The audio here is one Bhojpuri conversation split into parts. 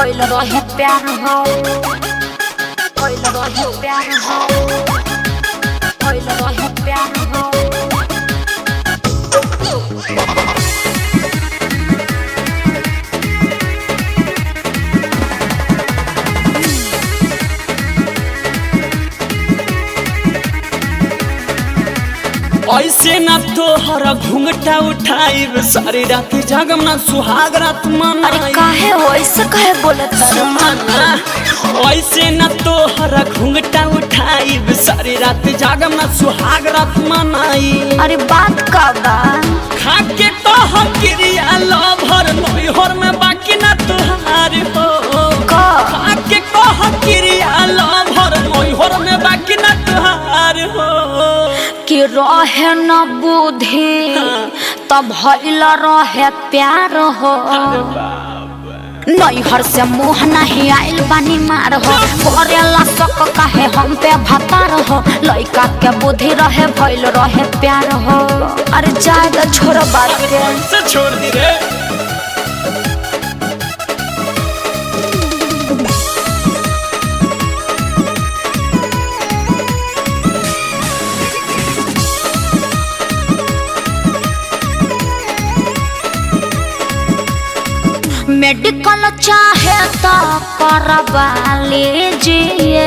भइल रहे प्यार हो, भइल रहे प्यार हो, भइल रहे प्यार हो। ऐसे न तोहर घूंघटा उठाइब सारी रात जागम ना सुहाग रात मनाई। अरे काहे हो ऐसे काहे बोलत सुमना ऐसे न तोहर घूंघटा उठाइब सारी रात जागम ना सुहाग रात मनाई। अरे बात का बा खा के तो हम क्रिया लभर नैहर में बाकी ना तुहार हो। का खा के तो हम क्रिया लभर नैहर में बाकी ना तुहार हो। कि रहे न बुद्धि तब भइल रहे प्यार हो। नैहर से मुँह नहीं आइल बानी मार हो, करेला शक काहे हम पे भतार हो। लइका के बुद्धि रहे भइल रहे प्यार हो। अरे जाए तो छोड़ बात के से छोड़ दी रे। मेडिकल चाहे तो करवा लीजिए,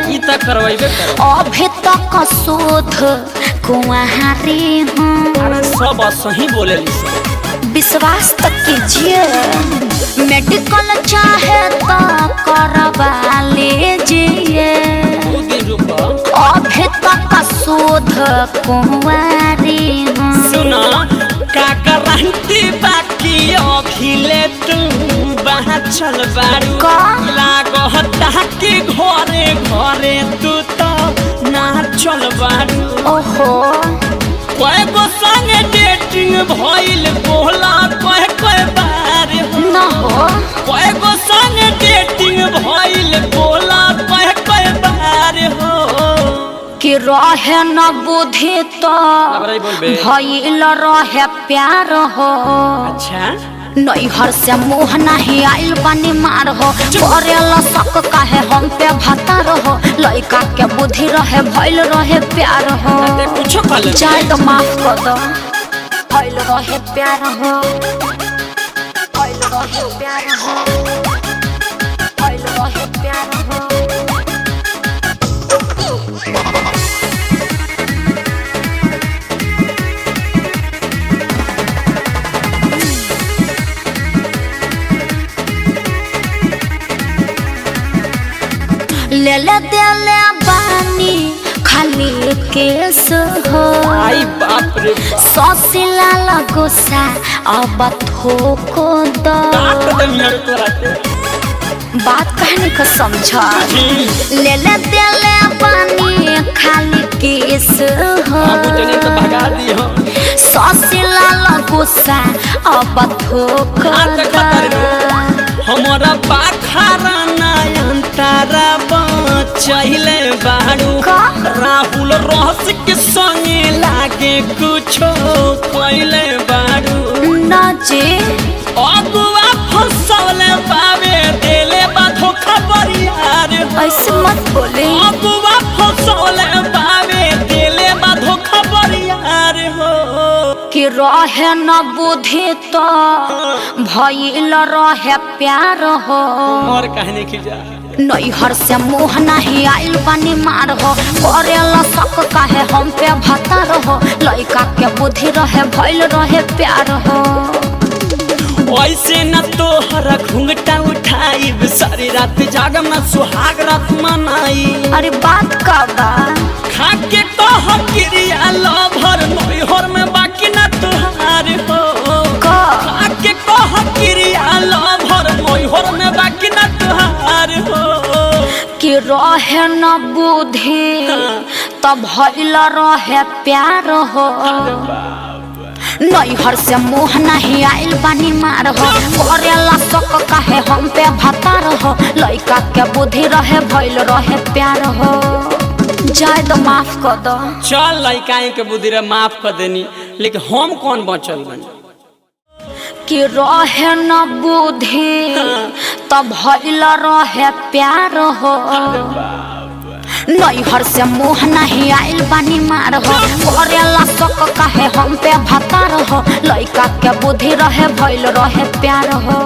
ई त करवाइबे कर। अभी तक शोध कुंवारी हूँ। अरे सब सही बोलेली सब। विश्वास तक कीजिए, मेडिकल चाहे तो करवा लीजिए, 2 दिन रुको। अभी तक शोध कुंवारी हूँ। सुना का गारंटी बाकी अभी ले तू बाहर चल बारू। का लागता कि घरे घरे तू तो ना चल बारू। ओहो कोई गो संगे डेटिंग भइल बोला कोई बार हो। न हो कोई गो संगे डेटिंग भइल बोला कोई बार हो। कि रहे न बुद्धि तो भइल रहे प्यार हो। अच्छा नैहर से मुँह नहीं आइल बानी मार हो, करेला शक काहे हम पे भतार हो। लइका के बुद्धि रहे भइल रहे प्यार हो। कुछ कर ले। चाहे तो माफ कर दो। भइल रहे प्यार हो, भइल रहे प्यार हो, भइल रहे प्यार हो। ले ले दे ले बानी खाली केस हो। आई बाप रे ससिला लगोसा अब थोको दो। बात कहने का समझा। ले ले दे ले बानी खाली केस हो। ससिला लगोसा अब थोको दो। हमारा पाखरा नयन तारा बचैले बारू। राहुल रहस के संगे लागे कुछो पहले बारू। ना जी अगुआ फसौले बाबे देले बा धोखा बरियार। ऐसे मत बोले। अगुआ फसौले बाबे देले बा धोखा बरियार हो। कि रहे न बुद्धि तो भइल रहे प्यार हो। और कहने की जा नैहर से मुँह नहीं आइल बानी मार हो, करेला शक काहे हम पे भतार हो। लइका के बुद्धि रहे भइल रहे प्यार हो। ऐसे न तोहर घूंघटा उठाइब सारी रात जागम ना सुहाग रात मनाई। अरे बात का बा खा के तो हम क्रिया लभर नैहर में बाकी ना तुहार हो। का खा के तो हम क्रिया लभर नैहर में बाकी ना तुहार हो। कि रहे न बुद्धि तब भइल रहे प्यार हो। नैहर से मुँह नहीं आइल बानी मार हो, करेला शक काहे हम पे भतार हो। लइका के बुद्धि रहे भइल रहे प्यार हो। जाए तो माफ कर दो। चल लइका के बुद्धि रे माफ कर देनी, लेकिन हम कौन बचल बनी। कि रहे न बुद्धि तब भइल रहे प्यार हो नैहर से मुँह नहीं आइल बानी मार हो करेला शक काहे हम पे भतार हो लइका के बुद्धि रहे भइल रहे प्यार हो।